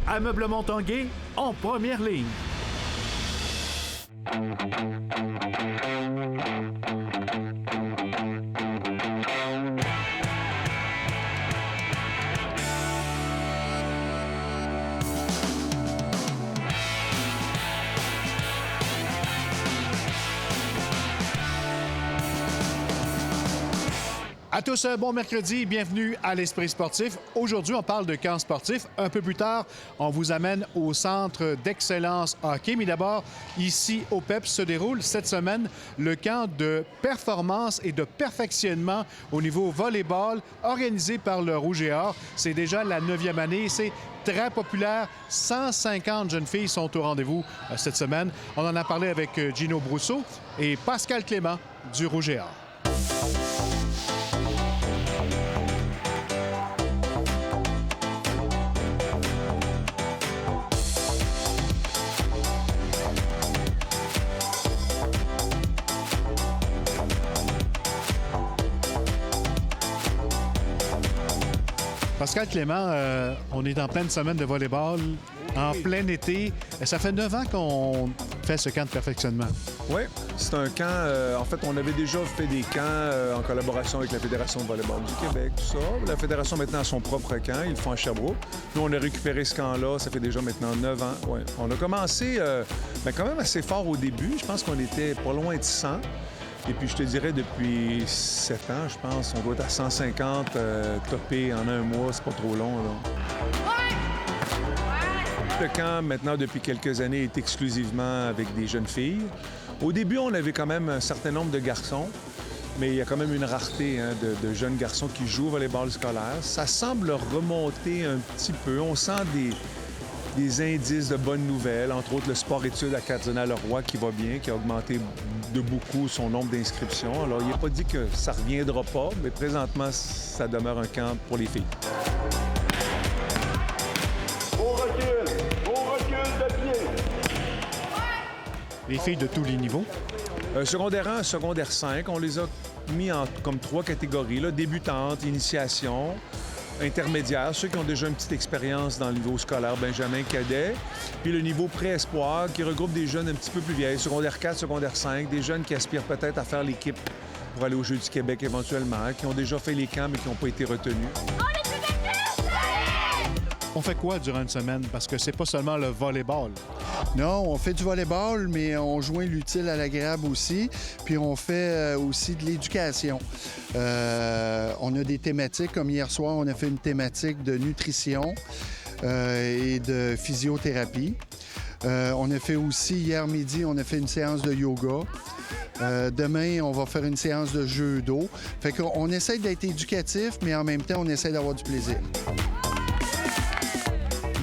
Ameublement Tanguay en première ligne. À tous, bon mercredi, bienvenue à l'Esprit sportif. Aujourd'hui, on parle de camp sportif. Un peu plus tard, on vous amène au Centre d'excellence hockey. Mais d'abord, ici au PEPS se déroule cette semaine le camp de performance et de perfectionnement au niveau volleyball organisé par le Rouge et Or. C'est déjà la 9e année. C'est très populaire. 150 jeunes filles sont au rendez-vous cette semaine. On en a parlé avec Gino Brousseau et Pascal Clément du Rouge et Or. Pascal Clément, on est en pleine semaine de volleyball, en plein été. Ça fait 9 ans qu'on fait ce camp de perfectionnement. Oui, c'est un camp... en fait, on avait déjà fait des camps en collaboration avec la Fédération de volleyball du Québec, tout ça. La Fédération maintenant a son propre camp, ils le font à Sherbrooke. Nous, on a récupéré ce camp-là, ça fait déjà maintenant 9 ans. Ouais. On a commencé quand même assez fort au début. Je pense qu'on était pas loin de 100. Et puis, je te dirais, depuis 7 ans, je pense, on doit être à 150 topés en un mois. C'est pas trop long, là. Le camp, maintenant, depuis quelques années, est exclusivement avec des jeunes filles. Au début, on avait quand même un certain nombre de garçons, mais il y a quand même une rareté de jeunes garçons qui jouent au volleyball scolaire. Ça semble remonter un petit peu. On sent des indices de bonnes nouvelles, entre autres le sport-études à Cardinal-Leroy qui va bien, qui a augmenté de beaucoup son nombre d'inscriptions. Alors, il n'est pas dit que ça ne reviendra pas, mais présentement, ça demeure un camp pour les filles. Au recul de pied. Les filles de tous les niveaux. Secondaire 1, secondaire 5, on les a mis comme 3 catégories, là, débutantes, initiation, intermédiaires, ceux qui ont déjà une petite expérience dans le niveau scolaire, benjamin, cadet, puis le niveau pré-espoir qui regroupe des jeunes un petit peu plus vieilles, secondaire 4, secondaire 5, des jeunes qui aspirent peut-être à faire l'équipe pour aller aux Jeux du Québec éventuellement, qui ont déjà fait les camps mais qui n'ont pas été retenus. On fait quoi durant une semaine? Parce que c'est pas seulement le volleyball. Non, on fait du volleyball, mais on joint l'utile à l'agréable aussi. Puis on fait aussi de l'éducation. On a des thématiques, comme hier soir, on a fait une thématique de nutrition et de physiothérapie. On a fait aussi, hier midi, on a fait une séance de yoga. Demain, on va faire une séance de judo. Fait qu'on essaie d'être éducatif, mais en même temps, on essaie d'avoir du plaisir.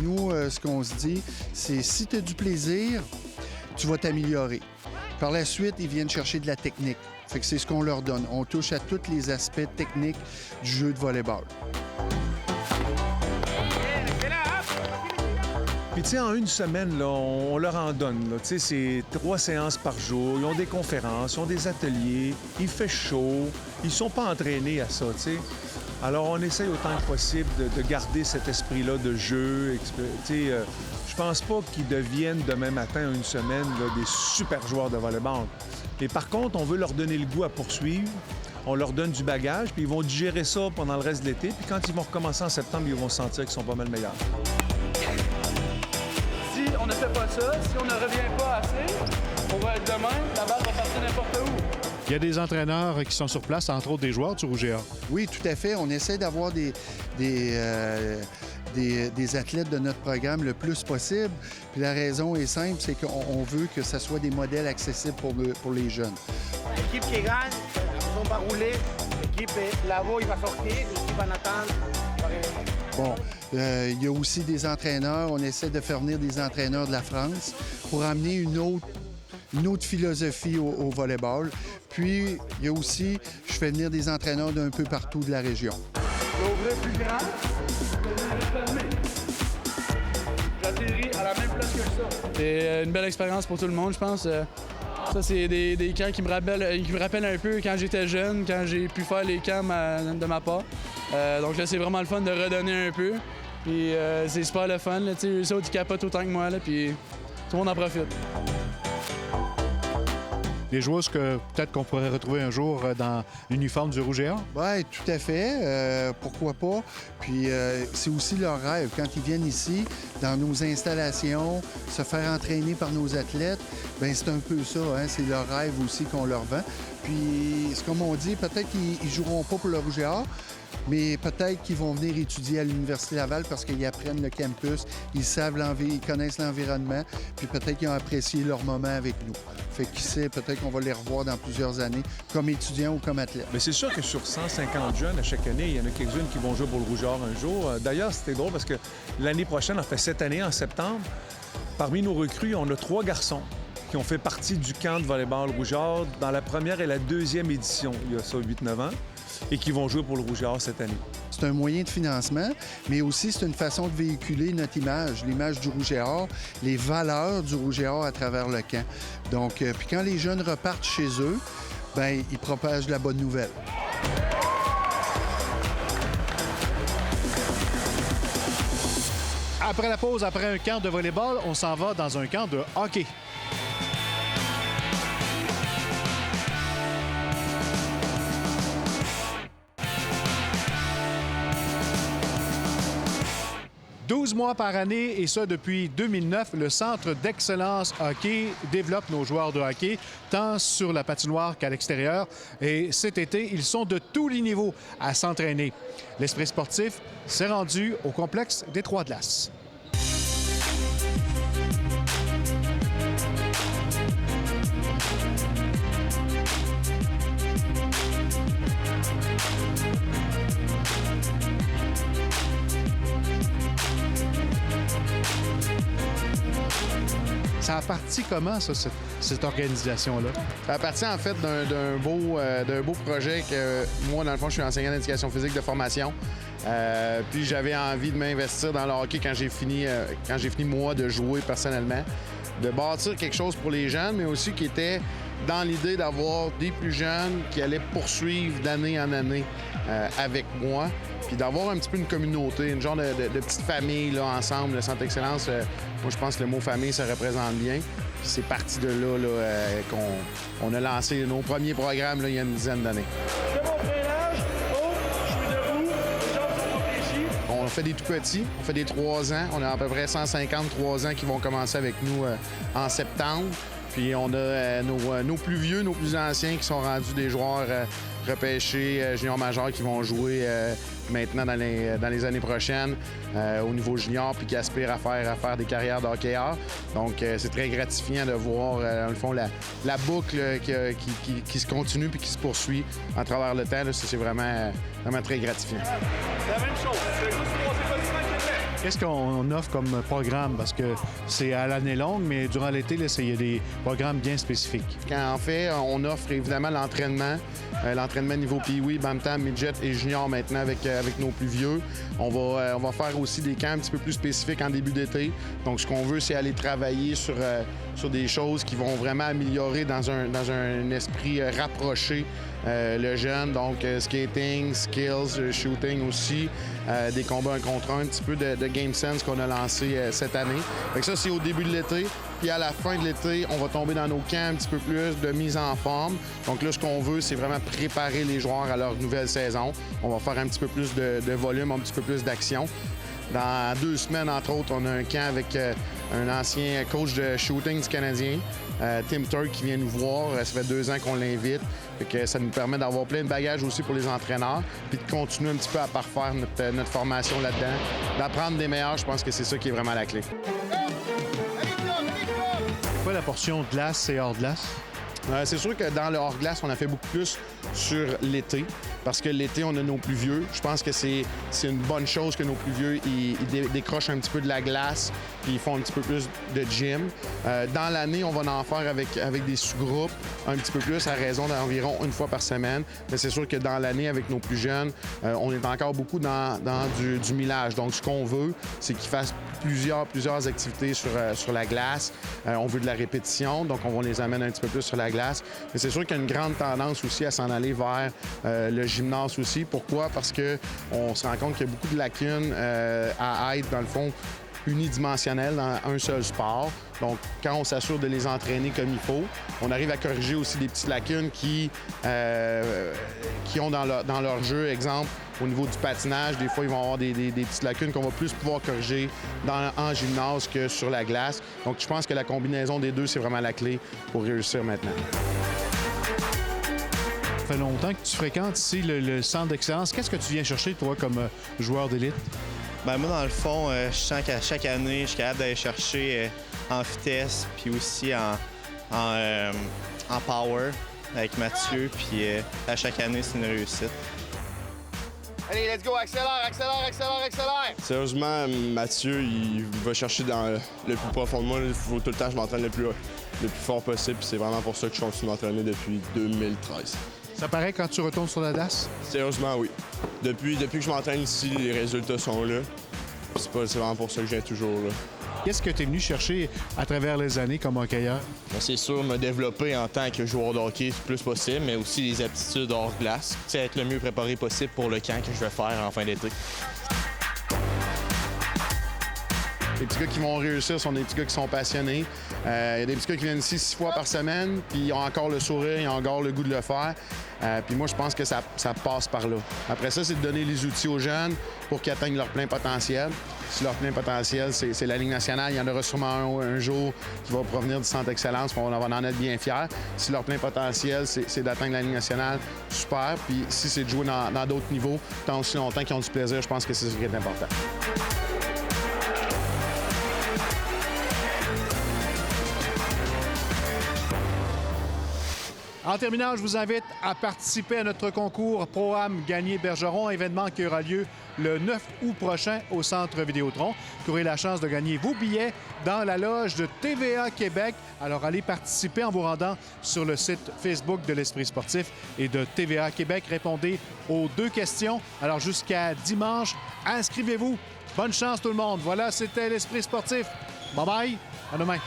Nous, ce qu'on se dit, c'est si tu as du plaisir, tu vas t'améliorer. Par la suite, ils viennent chercher de la technique. Fait que c'est ce qu'on leur donne. On touche à tous les aspects techniques du jeu de volleyball. Puis, tu sais, en une semaine, là, on leur en donne. Tu sais, c'est 3 séances par jour. Ils ont des conférences, ils ont des ateliers. Il fait chaud. Ils sont pas entraînés à ça, tu sais. Alors, on essaye autant que possible de garder cet esprit-là de jeu. Tu sais, je pense pas qu'ils deviennent demain matin, une semaine, là, des super joueurs de volleyball. Et par contre, on veut leur donner le goût à poursuivre. On leur donne du bagage, puis ils vont digérer ça pendant le reste de l'été. Puis quand ils vont recommencer en septembre, ils vont sentir qu'ils sont pas mal meilleurs. Si on ne fait pas ça, si on ne revient pas assez, on va être demain, la balle va partir n'importe où. Il y a des entraîneurs qui sont sur place, entre autres des joueurs du Rouge et Or. Oui, tout à fait. On essaie d'avoir des athlètes de notre programme le plus possible. Puis la raison est simple, c'est qu'on veut que ce soit des modèles accessibles pour les jeunes. L'équipe qui gagne, on va rouler. L'équipe là-bas, il va sortir. L'équipe en attente. Bon, il y a aussi des entraîneurs. On essaie de faire venir des entraîneurs de la France pour amener une autre philosophie au volleyball. Puis, il y a aussi, je fais venir des entraîneurs d'un peu partout de la région. L'ouvrir plus grand, j'atterris à la même place que ça. C'est une belle expérience pour tout le monde, je pense. Ça, c'est des camps qui me rappellent un peu quand j'étais jeune, quand j'ai pu faire les camps de ma part. Donc là, c'est vraiment le fun de redonner un peu. Puis c'est super le fun. Là, eux autres, ils capotent autant que moi. Là, puis tout le monde en profite. Des joueuses que peut-être qu'on pourrait retrouver un jour dans l'uniforme du Rouge et Or? Oui, tout à fait. Pourquoi pas? Puis c'est aussi leur rêve. Quand ils viennent ici, dans nos installations, se faire entraîner par nos athlètes, bien, c'est un peu ça. Hein? C'est leur rêve aussi qu'on leur vend. Puis, c'est comme on dit, peut-être qu'ils ne joueront pas pour le Rouge et Or, mais peut-être qu'ils vont venir étudier à l'Université Laval parce qu'ils apprennent le campus, ils savent ils connaissent l'environnement, puis peut-être qu'ils ont apprécié leur moment avec nous. Fait qui sait, peut-être qu'on va les revoir dans plusieurs années, comme étudiants ou comme athlètes. Mais c'est sûr que sur 150 jeunes à chaque année, il y en a quelques-unes qui vont jouer pour le Rouge et Or un jour. D'ailleurs, c'était drôle parce que l'année prochaine, en fait cette année, en septembre, parmi nos recrues, on a 3 garçons qui ont fait partie du camp de volleyball Rouge et Or dans la première et la deuxième édition, il y a ça 8-9 ans, et qui vont jouer pour le Rouge et Or cette année. C'est un moyen de financement, mais aussi c'est une façon de véhiculer notre image, l'image du Rouge et Or, les valeurs du Rouge et Or à travers le camp. Donc, puis quand les jeunes repartent chez eux, bien, ils propagent la bonne nouvelle. Après la pause, après un camp de volleyball, on s'en va dans un camp de hockey. « 12 mois par année, et ça depuis 2009, le Centre d'excellence hockey développe nos joueurs de hockey, tant sur la patinoire qu'à l'extérieur. Et cet été, ils sont de tous les niveaux à s'entraîner. L'Esprit sportif s'est rendu au complexe des Trois-Glaces. Ça a parti comment, ça, cette organisation-là? Ça a parti, en fait, d'un beau projet que moi, dans le fond, je suis enseignant d'éducation physique de formation. Puis j'avais envie de m'investir dans le hockey quand j'ai fini, moi, de jouer personnellement. De bâtir quelque chose pour les jeunes, mais aussi qui était dans l'idée d'avoir des plus jeunes qui allaient poursuivre d'année en année avec moi. Puis d'avoir un petit peu une communauté, une genre de petite famille là, ensemble. Le Centre d'excellence, moi, je pense que le mot famille, ça représente bien. Puis c'est parti de là, qu'on a lancé nos premiers programmes là, il y a une dizaine d'années. Je fais mon freinage. Oh, je suis debout. Les jambes sont pas fléchies. On fait des tout petits, on fait des 3 ans. On a à peu près 153 ans qui vont commencer avec nous en septembre. Puis on a nos plus vieux, nos plus anciens qui sont rendus des joueurs repêchés junior majeurs qui vont jouer maintenant dans les années prochaines au niveau junior puis qui aspirent à faire des carrières de hockeyeurs. Donc c'est très gratifiant de voir dans le fond la boucle qui se continue puis qui se poursuit à travers le temps. Là, c'est vraiment très gratifiant. La même chose. C'est juste 3 établissements Québec. Qu'est-ce qu'on offre comme programme? Parce que c'est à l'année longue, mais durant l'été, il y a des programmes bien spécifiques. En fait, on offre évidemment l'entraînement niveau Pee-Wee, Bantam, Midget et Junior maintenant avec nos plus vieux. On va faire aussi des camps un petit peu plus spécifiques en début d'été. Donc, ce qu'on veut, c'est aller travailler sur des choses qui vont vraiment améliorer dans un esprit rapproché le jeune. Donc, skating, skills, shooting aussi, des combats 1 contre 1, un petit peu de game sense qu'on a lancé cette année. Fait que ça, c'est au début de l'été. Puis à la fin de l'été, on va tomber dans nos camps un petit peu plus de mise en forme. Donc là, ce qu'on veut, c'est vraiment préparer les joueurs à leur nouvelle saison. On va faire un petit peu plus de volume, un petit peu plus d'action. Dans 2 semaines, entre autres, on a un camp avec un ancien coach de shooting du Canadien, Tim Turk, qui vient nous voir. Ça fait 2 ans qu'on l'invite. Fait que ça nous permet d'avoir plein de bagages aussi pour les entraîneurs, puis de continuer un petit peu à parfaire notre formation là-dedans. D'apprendre des meilleurs, je pense que c'est ça qui est vraiment la clé. Quoi la portion glace et hors glace? C'est sûr que dans le hors-glace, on a fait beaucoup plus sur l'été, parce que l'été, on a nos plus vieux. Je pense que c'est une bonne chose que nos plus vieux, ils décrochent un petit peu de la glace, puis ils font un petit peu plus de gym. Dans l'année, on va en faire avec des sous-groupes, un petit peu plus, à raison d'environ 1 fois par semaine. Mais c'est sûr que dans l'année, avec nos plus jeunes, on est encore beaucoup dans du millage. Donc, ce qu'on veut, c'est qu'ils fassent plusieurs activités sur la glace. On veut de la répétition, donc on va les amener un petit peu plus sur la glace. Mais c'est sûr qu'il y a une grande tendance aussi à s'en aller vers le gymnase aussi. Pourquoi? Parce qu'on se rend compte qu'il y a beaucoup de lacunes à être, dans le fond, unidimensionnelles dans un seul sport. Donc, quand on s'assure de les entraîner comme il faut, on arrive à corriger aussi des petites lacunes qui ont dans leur jeu. Exemple, au niveau du patinage, des fois, ils vont avoir des petites lacunes qu'on va plus pouvoir corriger en gymnase que sur la glace. Donc, je pense que la combinaison des deux, c'est vraiment la clé pour réussir maintenant. Ça fait longtemps que tu fréquentes ici le centre d'excellence. Qu'est-ce que tu viens chercher, toi, comme joueur d'élite? Bien, moi, dans le fond, je sens qu'à chaque année, je suis capable d'aller chercher en vitesse, puis aussi en power avec Mathieu, puis à chaque année, c'est une réussite. Allez, let's go, accélère, accélère, accélère, accélère! Sérieusement, Mathieu, il va chercher dans le plus profond de moi. Il faut tout le temps que je m'entraîne le plus fort possible. C'est vraiment pour ça que je continue de m'entraîner depuis 2013. Ça paraît quand tu retournes sur la DAS? Sérieusement, oui. Depuis que je m'entraîne ici, les résultats sont là. C'est vraiment pour ça que je viens toujours là. Qu'est-ce que tu es venu chercher à travers les années comme hockeyeur? C'est sûr, me développer en tant que joueur de hockey le plus possible, mais aussi les aptitudes hors glace. Être le mieux préparé possible pour le camp que je vais faire en fin d'été. Les petits gars qui vont réussir sont des petits gars qui sont passionnés. Il y a des petits gars qui viennent ici 6 fois par semaine, puis ils ont encore le sourire, ils ont encore le goût de le faire. Puis moi, je pense que ça passe par là. Après ça, c'est de donner les outils aux jeunes pour qu'ils atteignent leur plein potentiel. Si leur plein potentiel, c'est la Ligue nationale, il y en aura sûrement un jour qui va provenir du centre d'excellence, puis on va en être bien fiers. Si leur plein potentiel, c'est d'atteindre la Ligue nationale, super. Puis si c'est de jouer dans d'autres niveaux, tant aussi longtemps qu'ils ont du plaisir, je pense que c'est ce qui est important. En terminant, je vous invite à participer à notre concours Pro-Am Gagné Bergeron, événement qui aura lieu le 9 août prochain au Centre Vidéotron. Vous aurez la chance de gagner vos billets dans la loge de TVA Québec. Alors, allez participer en vous rendant sur le site Facebook de l'Esprit sportif et de TVA Québec. Répondez aux 2 questions. Alors, jusqu'à dimanche, inscrivez-vous. Bonne chance tout le monde. Voilà, c'était l'Esprit sportif. Bye-bye. À demain.